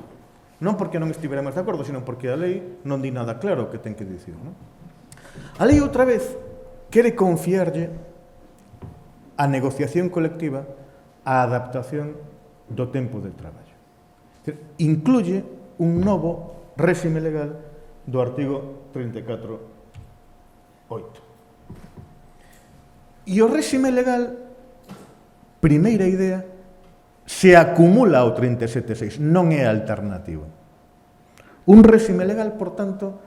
non porque non estiveramos de acordo, sino porque a lei non di nada claro o que ten que dicir. A lei outra vez quere confiarlle a negociación colectiva a adaptación do tempo de traballo. Incluye un novo réxime legal do artigo 34.8. E o réxime legal, primeira idea, se acumula ao 37.6, non é alternativo. Un réxime legal, por tanto,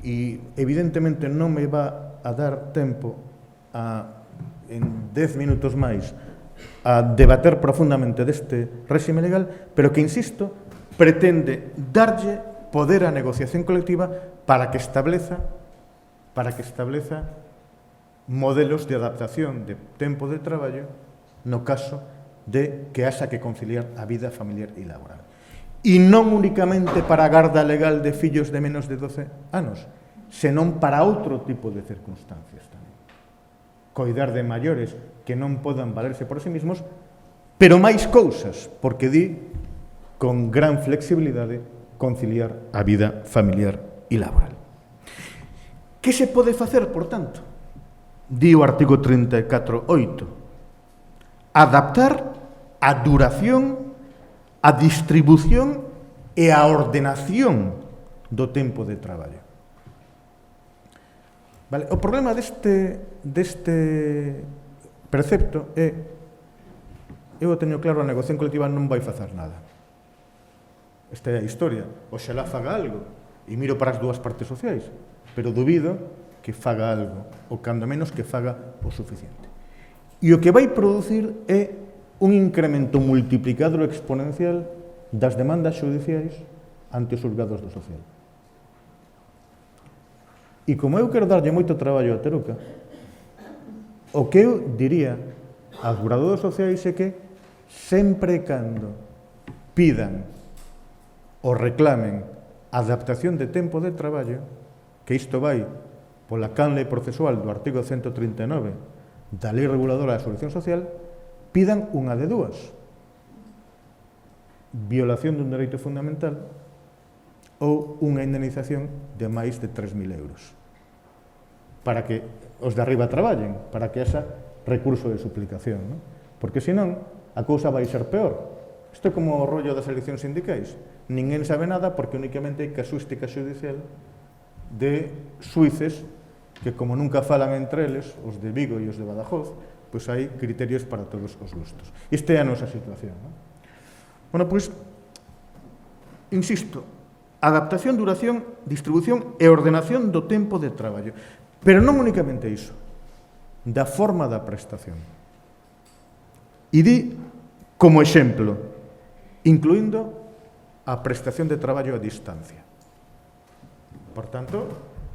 e evidentemente non me va a dar tempo en 10 minutos máis a debater profundamente deste réxime legal, pero que, insisto, pretende darlle poder á negociación colectiva para que estableza modelos de adaptación de tempo de traballo no caso de que haxa que conciliar a vida familiar e laboral. E non únicamente para a garda legal de fillos de menos de 12 anos, senón para outro tipo de circunstancias tamén. Coidar de maiores que non podan valerse por sí mismos, pero máis cousas, porque di con gran flexibilidade conciliar a vida familiar e laboral. Que se pode facer, por tanto? Di o artigo 34.8. Adaptar a duración, a distribución e a ordenación do tempo de traballo. Vale, o problema deste precepto é, eu teño claro, a negociación colectiva non vai facer nada. Esta é a historia. Oxalá faga algo, e miro para as dúas partes sociais, pero dubido que faga algo, ou cando menos que faga o suficiente. E o que vai producir é un incremento multiplicado exponencial das demandas judiciais ante os xulgados do social. E como eu quero darlle moito traballo a Teruca, o que eu diría aos xulgados sociais é que sempre cando pidan ou reclamen adaptación de tempo de traballo, que isto vai pola canle procesual do artigo 139 da Lei Reguladora da Seguridade Social, pidan unha de dúas: violación dun dereito fundamental ou unha indemnización de máis de 3.000 euros, para que os de arriba traballen, para que haxa recurso de suplicación, non? Porque senón a cousa vai ser peor. Isto é como o rollo das eleccións sindicais. Ninguén sabe nada porque únicamente hai casuística xudicial de xuíces que, como nunca falan entre eles, os de Vigo e os de Badajoz, pois hai criterios para todos os gustos. Esta é a nosa situación, non? Bueno, pois, insisto, adaptación, duración, distribución e ordenación do tempo de traballo. Pero non únicamente iso, da forma da prestación. E di, como exemplo, incluindo a prestación de traballo a distancia. Por tanto,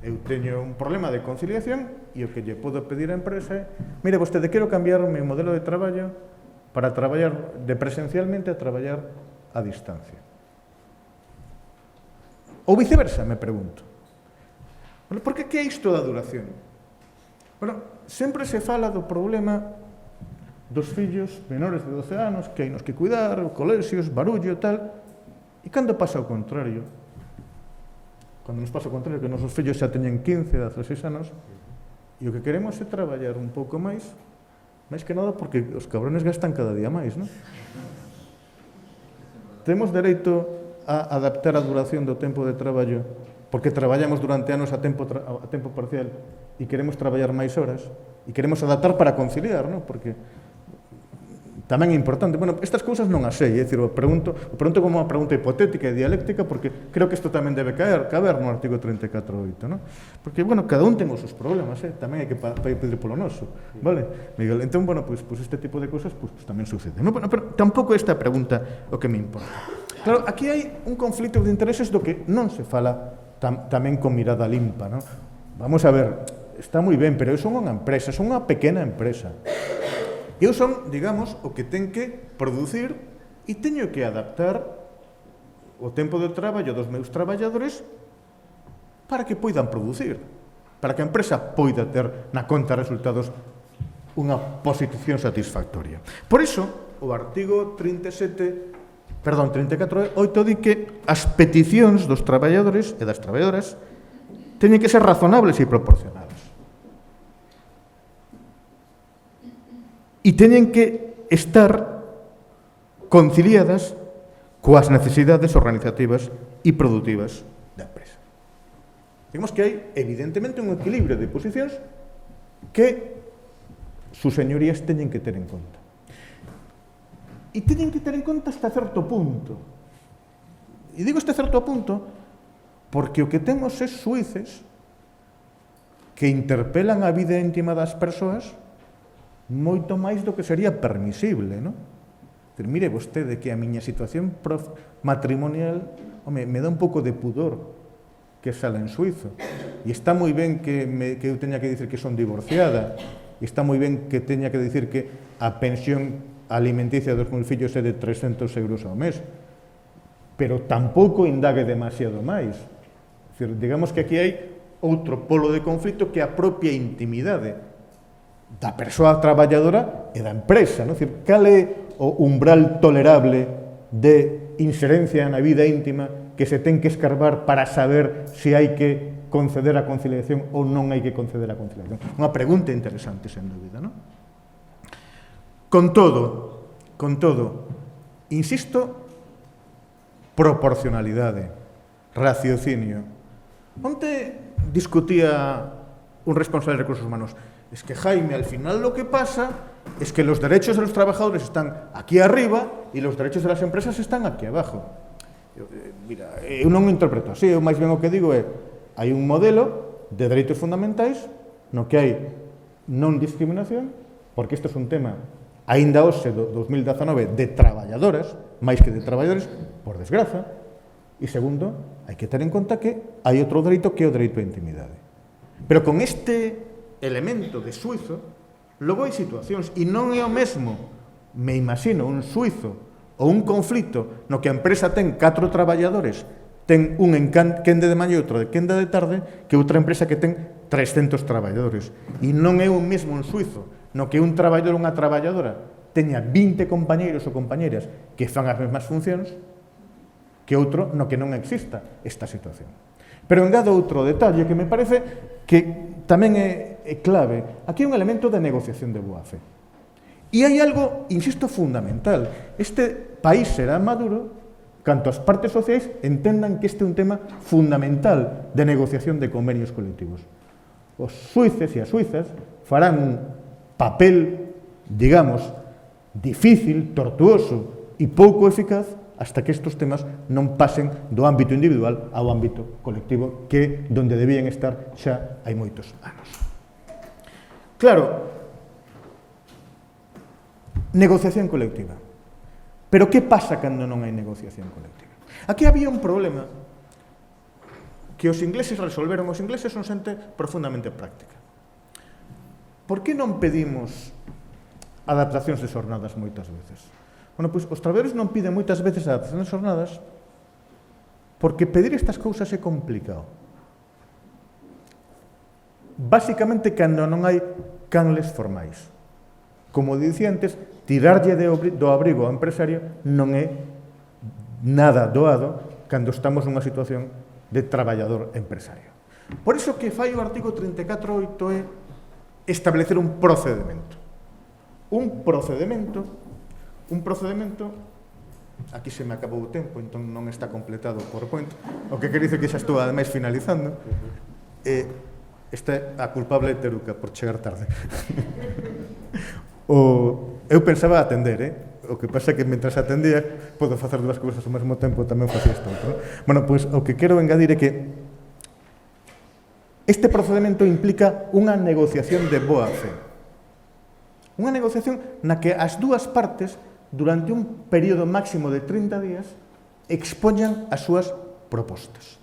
eu teño un problema de conciliación e o que lle podo pedir á empresa é: mire, vostede, quero cambiar o meu modelo de traballo para traballar de presencialmente a traballar a distancia. Ou viceversa, me pregunto. Bueno, por que é isto da duración? Bueno, sempre se fala do problema dos fillos menores de 12 anos, que hai nos que cuidar, colexios, barullo e tal. E cando pasa o contrario? Cando nos pasa o contrario, que os nosos fillos xa teñen 15, 16 anos, e o que queremos é traballar un pouco máis que nada porque os cabrones gastan cada día máis, non? Temos dereito a adaptar a duración do tempo de traballo porque traballamos durante anos a tempo parcial e queremos traballar máis horas e queremos adaptar para conciliar, non? Porque tamén é importante. Bueno, estas cousas non as sei, é dicir, o pregunto como unha pregunta hipotética e dialéctica, porque creo que isto tamén debe caber no artigo 34.8, non? Porque, bueno, cada un ten os seus problemas, tamén hai que pedir polo noso, vale, Miguel? Entón, bueno, pois este tipo de cousas tamén sucede, non? Bueno, pero tampouco esta pregunta o que me importa. Claro, aquí hai un conflito de intereses do que non se fala tamén con mirada limpa, non? Vamos a ver, está moi ben, pero eu son unha empresa, son unha pequena empresa. Eu son, digamos, o que ten que producir e teño que adaptar o tempo de traballo dos meus traballadores para que poidan producir, para que a empresa poida ter na conta resultados unha posición satisfactoria. Por iso, o artigo 34.8 di que as peticións dos traballadores e das traballadoras teñen que ser razonables e proporcionadas. E teñen que estar conciliadas coas necesidades organizativas e produtivas da empresa. Digamos que hai, evidentemente, un equilibrio de posicións que sus señorías teñen que ter en conta. E teñen que ter en conta hasta certo punto. E digo hasta certo punto porque o que temos é xuíces que interpelan a vida íntima das persoas moito máis do que sería permisible, non? Mire vostede que a miña situación matrimonial, me dá un pouco de pudor que sala en suizo. E está moi ben que eu teña que dicir que son divorciada, e está moi ben que teña que dicir que a pensión alimenticia dos meus fillos é de 300 euros ao mes, pero tampouco indague demasiado máis. Digamos que aquí hai outro polo de conflito que a propia intimidade da persoa traballadora e da empresa. Cal é o umbral tolerable de inserencia na vida íntima que se ten que escarbar para saber se hai que conceder a conciliación ou non hai que conceder a conciliación? Unha pregunta interesante, sen dúbida, non? Con todo, insisto, proporcionalidade, raciocinio. Onte discutía un responsable de recursos humanos, es que, Jaime, al final lo que pasa es que los derechos de los trabajadores están aquí arriba y los derechos de las empresas están aquí abajo. Mira, eu non o interpreto así, eu máis ben o que digo é hai un modelo de dereitos fundamentais no que hai non discriminación, porque isto é un tema aínda hoxe do 2019 de traballadoras, máis que de traballadores, por desgraza, e segundo, hai que ter en conta que hai outro dereito que é o dereito á intimidade. Pero con este elemento de suizo, logo hai situacións, e non é o mesmo, me imagino, un suizo ou un conflito no que a empresa ten 4 traballadores, ten un en quenda de mañá e outro de quenda de tarde, que outra empresa que ten 300 traballadores. E non é o mesmo un suizo no que un traballador ou unha traballadora teña 20 compañeiros ou compañeiras que fan as mesmas funcións que outro no que non exista esta situación. Pero engado outro detalle que me parece que tamén é clave. Aquí hai un elemento de negociación de boa fe. E hai algo, insisto, fundamental. Este país será maduro canto as partes sociais entendan que este é un tema fundamental de negociación de convenios colectivos. Os suíces e as suizas farán un papel, digamos, difícil, tortuoso e pouco eficaz hasta que estes temas non pasen do ámbito individual ao ámbito colectivo, que é onde debían estar xa hai moitos anos. Claro, negociación colectiva. Pero que pasa cando non hai negociación colectiva? Aquí había un problema que os ingleses resolveron. Os ingleses son xente profundamente práctica. Por que non pedimos adaptacións de xornadas moitas veces? Bueno, pois os traballadores non piden moitas veces adaptacións de xornadas porque pedir estas cousas é complicado. Básicamente, cando non hai canles formais. Como dicía antes, tirarlle do abrigo ao empresario non é nada doado cando estamos nunha situación de traballador empresario. Por iso que fai o artigo 34.8 é establecer un procedimento. Un procedimento, aquí se me acabou o tempo, entón non está completado o PowerPoint, o que quer dizer que xa estou ademais finalizando. Esta é a culpable de Teruca por chegar tarde. Eu pensaba atender, o que pasa é que mentras atendía podo facer dúas cousas ao mesmo tempo, tamén facía isto outro. Bueno, pois o que quero engadir é que este procedimento implica unha negociación de boa fe. Unha negociación na que as dúas partes, durante un período máximo de 30 días, expoñan as súas propostas.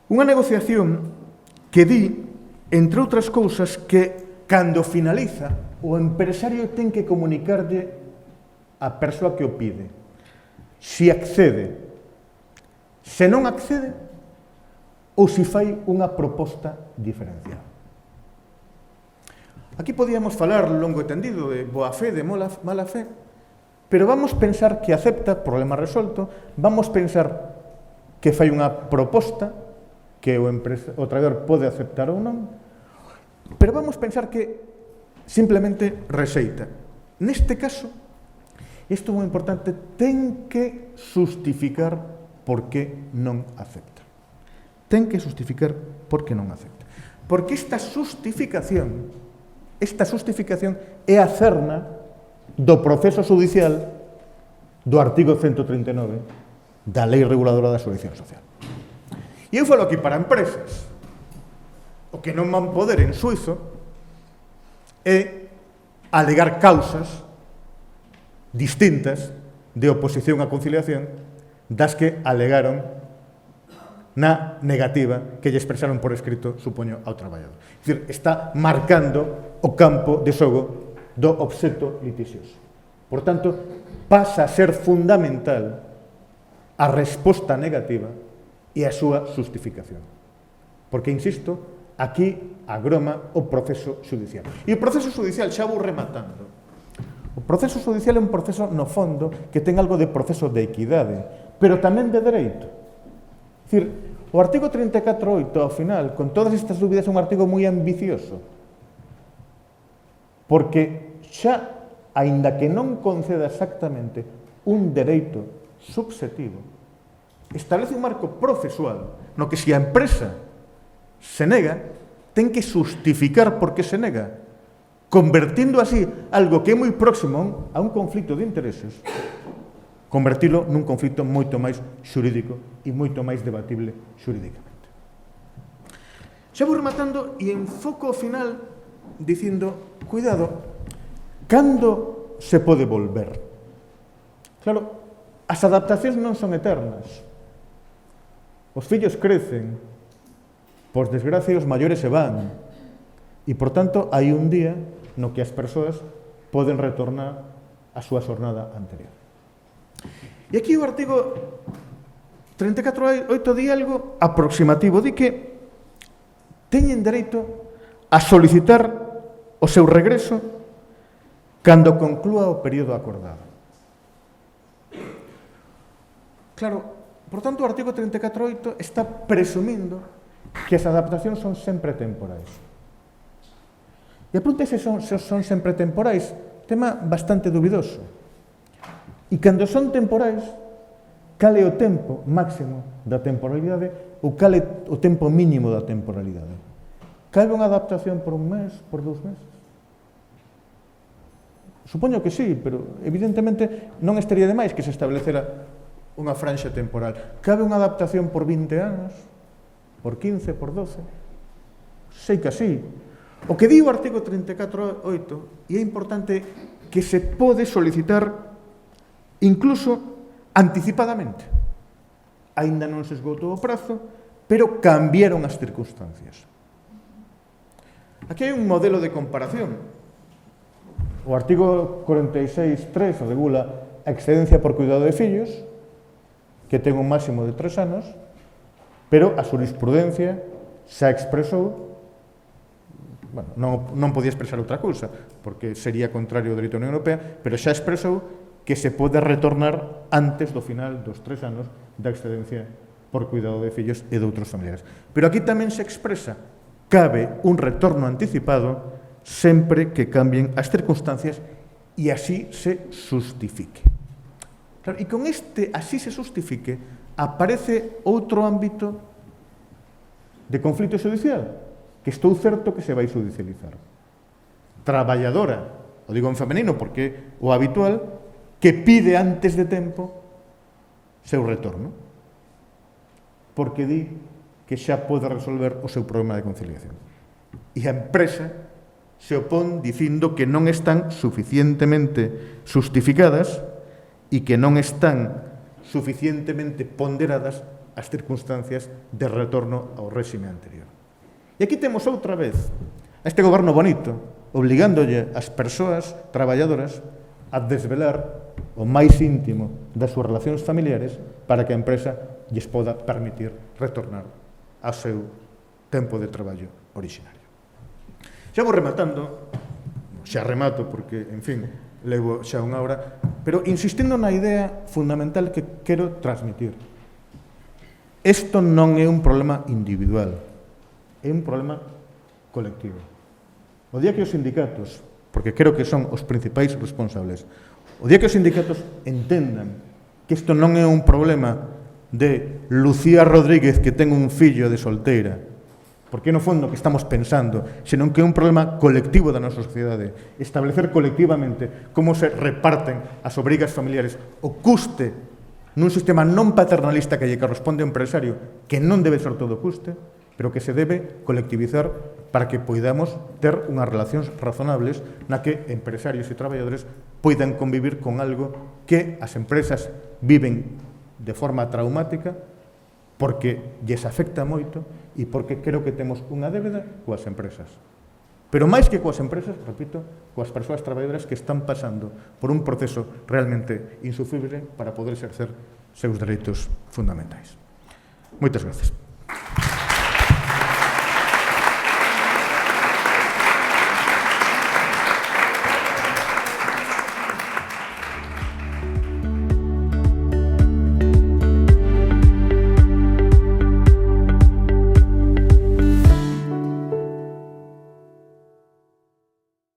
Unha negociación que di, entre outras cousas, que cando finaliza, o empresario ten que comunicarlle a persoa que o pide se accede, se non accede, ou se fai unha proposta diferencial. Aquí podíamos falar longo e tendido de boa fe, de mala fe, pero vamos pensar que acepta, problema resolto, vamos pensar que fai unha proposta que o traballador pode aceptar ou non, pero vamos pensar que simplemente rexeita. Neste caso, isto é moi importante, ten que justificar por que non acepta. Ten que justificar por que non acepta. Porque esta justificación é a cerna do proceso judicial do artigo 139 da Lei Reguladora da Seguridade Social. E eu falo aquí para empresas. O que non van poder en suizo é alegar causas distintas de oposición á conciliación das que alegaron na negativa que lle expresaron por escrito, supoño, ao traballador. É dicir, está marcando o campo de xogo do obxecto litixioso. Por tanto, pasa a ser fundamental a resposta negativa e a súa justificación. Porque, insisto, aquí agroma o proceso judicial. E o proceso judicial, xa vou rematando, o proceso judicial é un proceso, no fondo, que ten algo de proceso de equidade, pero tamén de dereito. É dicir, o artigo 34.8, ao final, con todas estas dúbidas, é un artigo moi ambicioso, porque xa, aínda que non conceda exactamente un dereito subjetivo, establece un marco procesual no que se a empresa se nega, ten que justificar por que se nega, convertindo así algo que é moi próximo a un conflito de intereses, convertilo nun conflito moito máis xurídico e moito máis debatible xurídicamente. Xa vou rematando e enfoco ao final dicindo, cuidado, cando se pode volver? Claro, as adaptacións non son eternas. Os fillos crecen, por desgracia os maiores se van, e, por tanto, hai un día no que as persoas poden retornar á súa xornada anterior. E aquí o artigo 34.8 di algo aproximativo, di que teñen dereito a solicitar o seu regreso cando conclúa o período acordado. Claro, por tanto, o artigo 34.8 está presumindo que as adaptacións son sempre temporais. E a pregunta é se son sempre temporais, tema bastante dubidoso. E cando son temporais, cal é o tempo máximo da temporalidade ou cal é o tempo mínimo da temporalidade? Cabe unha adaptación por un mes, por 2 meses? Supoño que sí, pero evidentemente non estaría de máis que se establecera unha franxa temporal. Cabe unha adaptación por 20 anos, por 15, por 12? Sei que así. O que di o artigo 34.8, e é importante que se pode solicitar incluso anticipadamente. Aínda non se esgotou o prazo, pero cambiaron as circunstancias. Aquí hai un modelo de comparación. O artigo 46.3 regula a excedencia por cuidado de fillos, que ten un máximo de 3 anos, pero a xurisprudencia xa expresou, non podía expresar outra cousa, porque sería contrario ao dereito da Unión Europea, pero xa expresou que se pode retornar antes do final dos 3 anos da excedencia por cuidado de fillos e de outros familiares. Pero aquí tamén se expresa, cabe un retorno anticipado sempre que cambien as circunstancias e así se justifique. Claro, e con este así se justifique aparece outro ámbito de conflito judicial, que estou certo que se vai judicializar. Traballadora, o digo en femenino porque o habitual, que pide antes de tempo seu retorno, porque di que xa pode resolver o seu problema de conciliación. E a empresa se opón dicindo que non están suficientemente justificadas e que non están suficientemente ponderadas as circunstancias de retorno ao réxime anterior. E aquí temos outra vez a este goberno bonito, obligándolle as persoas traballadoras a desvelar o máis íntimo das súas relacións familiares para que a empresa lles poda permitir retornar ao seu tempo de traballo originario. Xa vou rematando, xa remato porque, en fin, levo xa unha hora, pero insistindo na idea fundamental que quero transmitir. Isto non é un problema individual, é un problema colectivo. O día que os sindicatos, porque creo que son os principais responsables, o día que os sindicatos entendan que isto non é un problema de Lucía Rodríguez que ten un fillo de solteira, porque no fondo que estamos pensando, senón que é un problema colectivo da nosa sociedade, establecer colectivamente como se reparten as obrigas familiares, o custe nun sistema non paternalista que lle corresponde ao empresario, que non debe ser todo custe, pero que se debe colectivizar para que poidamos ter unhas relacións razonables na que empresarios e traballadores poidan convivir con algo que as empresas viven de forma traumática porque lles afecta moito e porque creo que temos unha débeda coas empresas. Pero máis que coas empresas, repito, coas persoas traballadoras que están pasando por un proceso realmente insufrible para poder exercer seus dereitos fundamentais. Moitas gracias.